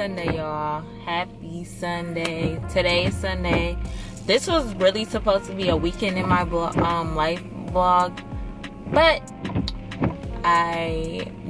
Sunday, y'all. Happy Sunday. Today is Sunday. This was really supposed to be a weekend in my life vlog, but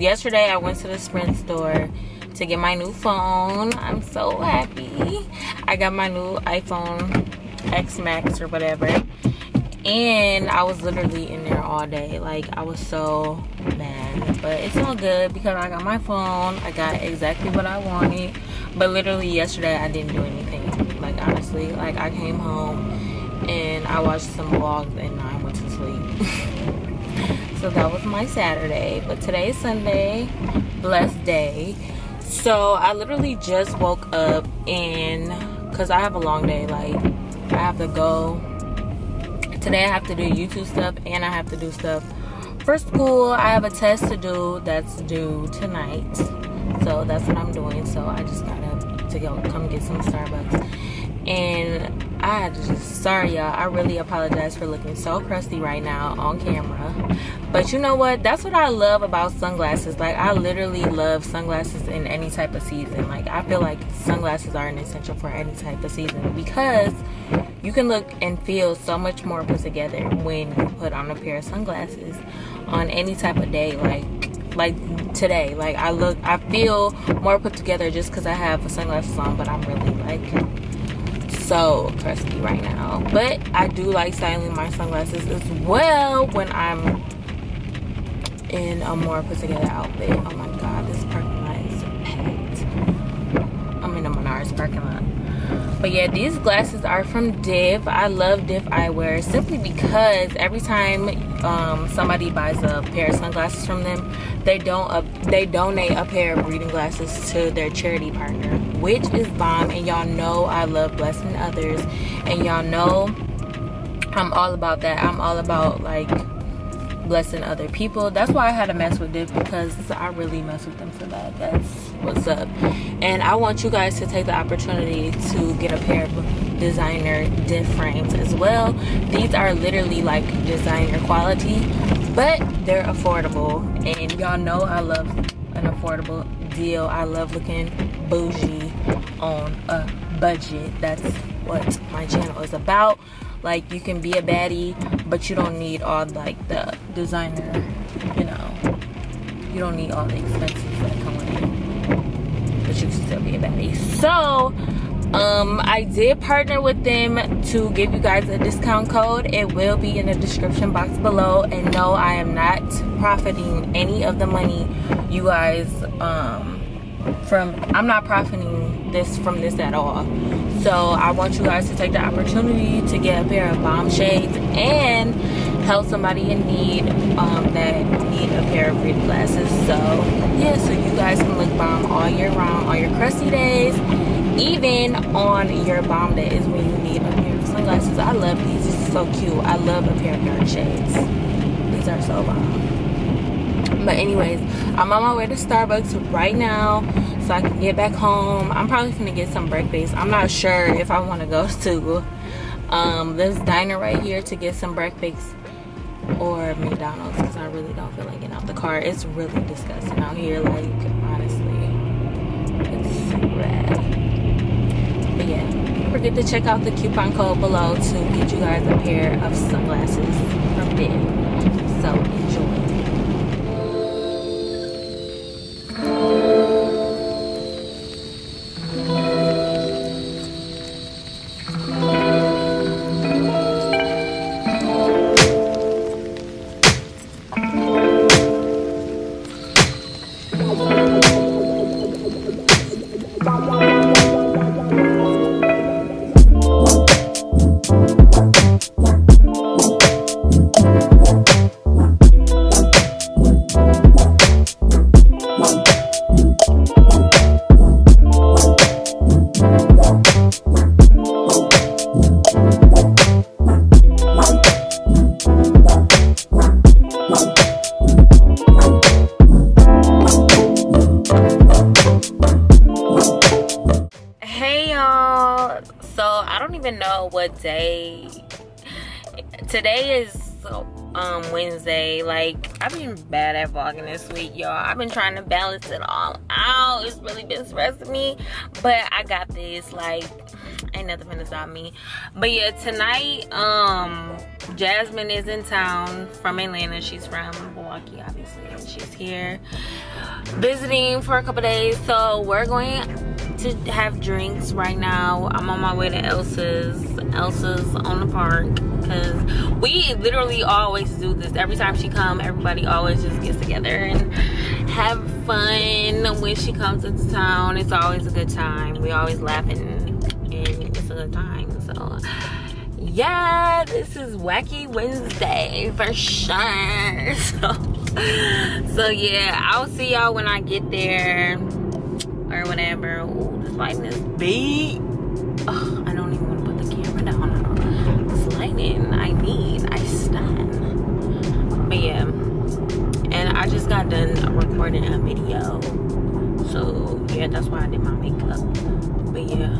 yesterday I went to the Sprint store to get my new phone. I'm so happy. I got my new iPhone X Max or whatever, and I was literally in there all day. Like, I was so mad, but it's all good because I got my phone. I got exactly what I wanted. But literally yesterday I didn't do anything. Like, honestly, like, I came home and I watched some vlogs and I went to sleep. So that was my Saturday. But today is Sunday. Blessed day. So I literally just woke up, and because I have a long day, like, I have to go today. I have to do YouTube stuff and I have to do stuff for school. I have a test to do that's due tonight, so that's what I'm doing. So I just gotta come get some Starbucks, and I had to just, sorry y'all, I really apologize for looking so crusty right now on camera. But you know what, that's what I love about sunglasses. Like, I literally love sunglasses in any type of season. Like, I feel like sunglasses are an essential for any type of season because you can look and feel so much more put together when you put on a pair of sunglasses on any type of day. Like today, like, I feel more put together just because I have sunglasses on, but I'm really like so crusty right now. But I do like styling my sunglasses as well when I'm in a more put together outfit. Oh my god, this parking lot is packed. I'm in a Menards parking lot. But yeah, these glasses are from Div. I love Div eyewear simply because every time somebody buys a pair of sunglasses from them, they donate a pair of reading glasses to their charity partner, which is bomb. And y'all know I love blessing others, and y'all know I'm all about that. I'm all about, like, blessing other people. That's why I had to mess with Div, because I really mess with them so bad. That's what's up. And I want you guys to take the opportunity to get a pair of designer Div frames as well. These are literally like designer quality, but they're affordable, and y'all know I love an affordable deal. I love looking bougie on a budget. That's what my channel is about. Like, you can be a baddie, but you don't need all, like, the designer, you know, you don't need all the expenses that come with it, but you can still be a baddie. So I did partner with them to give you guys a discount code. It will be in the description box below. And no, I am not profiting any of the money you guys I'm not profiting from this at all. So I want you guys to take the opportunity to get a pair of bomb shades and help somebody in need that need a pair of reading glasses. So yeah, so you guys can look bomb all year round, on your crusty days, even on your bomb days when you need a pair of sunglasses. I love these. This is so cute. I love a pair of dark shades. These are so bomb. But anyways, I'm on my way to Starbucks right now so I can get back home. I'm probably gonna get some breakfast. I'm not sure if I want to go to this diner right here to get some breakfast or McDonald's, because I really don't feel like getting out the car. It's really disgusting out here, like, honestly. It's rad. But yeah, don't forget to check out the coupon code below to get you guys a pair of sunglasses from Div. So enjoy. So I don't even know what day today is. So Wednesday. Like, I've been bad at vlogging this week, y'all. I've been trying to balance it all out. It's really been stressing me, but I got this. Like, ain't nothing gonna stop me. But yeah, tonight Jasmine is in town from Atlanta. She's from Milwaukee, obviously, and she's here visiting for a couple days. So we're going to have drinks right now. I'm on my way to Elsa's on the park, because we literally always do this. Every time she comes, everybody always just gets together and have fun. When she comes into town, it's always a good time. We always laughing and it's a good time. So yeah, this is Wacky Wednesday for sure. So yeah, I'll see y'all when I get there or whatever. Ooh, this lighting is big. Oh, I don't even want to put the camera down now. This lighting, I stand. But yeah, and I just got done recording a video. So yeah, that's why I did my makeup. But yeah.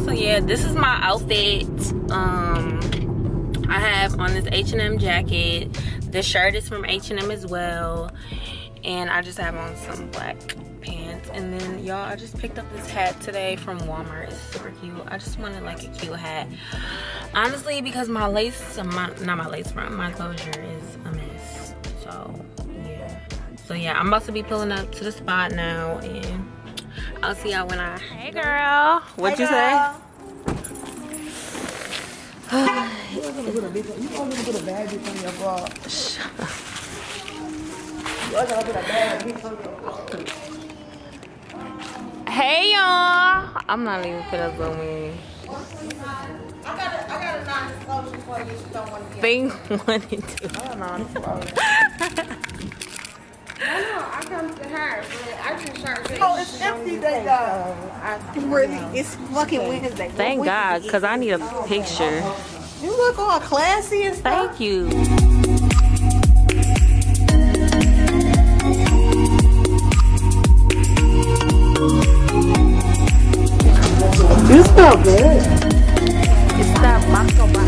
So yeah, this is my outfit. I have on this H&M jacket. The shirt is from H&M as well. And I just have on some black pants. And then y'all, I just picked up this hat today from Walmart. It's super cute. I just wanted like a cute hat. Honestly, because my lace, not my lace front, my closure is a mess. So yeah. So yeah, I'm about to be pulling up to the spot now, and I'll see y'all when I... Hey girl, what'd you say? You gonna put a bad bitch on your vlog. Shut up. You gonna put a bad bitch on your vlog. Hey y'all, I'm not even gonna zoom in. I got a non-disclosure for you if you don't want to get. Thing 1 and 2. I don't know. I know, I come to her, but I just started saying. Oh, it's empty day, though. Really? It's fucking Wednesday. Thank God, because I need a picture. You look all classy and stuff. Thank you. You smell good. It's that Moscow box.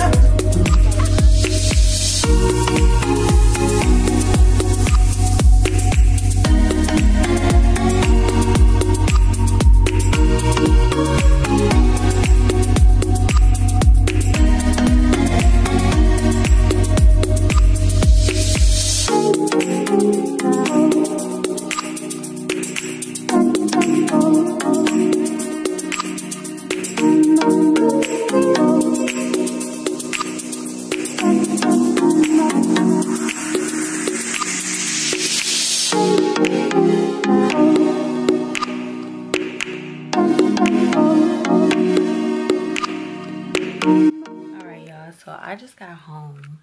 I just got home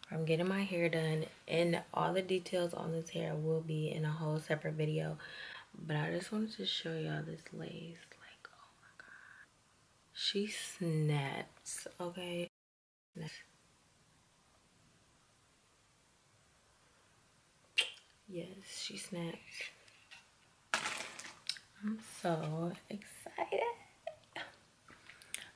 from getting my hair done, and all the details on this hair will be in a whole separate video, but I just wanted to show y'all this lace. Like, oh my god, she snaps. Okay, yes, she snaps. I'm so excited.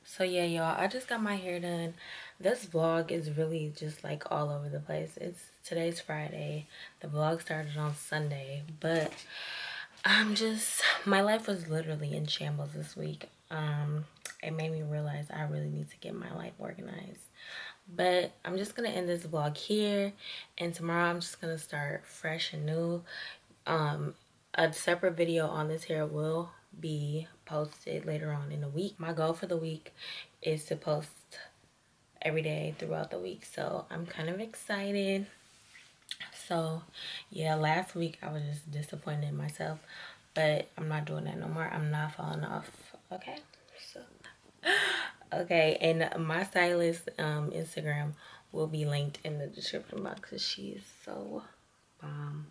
So yeah, y'all, I just got my hair done. This vlog is really just like all over the place. Today's Friday. The vlog started on Sunday, but my life was literally in shambles this week. It made me realize I really need to get my life organized. But I'm just gonna end this vlog here, and tomorrow I'm just gonna start fresh and new. A separate video on this hair will be posted later on in the week. My goal for the week is to post every day throughout the week, so I'm kind of excited. So yeah, last week I was just disappointed in myself, but I'm not doing that no more. I'm not falling off. Okay, so okay, and my stylist Instagram will be linked in the description box because she is so bomb.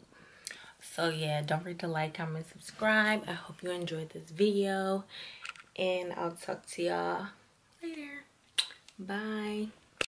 So yeah, don't forget to like, comment, subscribe. I hope you enjoyed this video, and I'll talk to y'all later. Bye.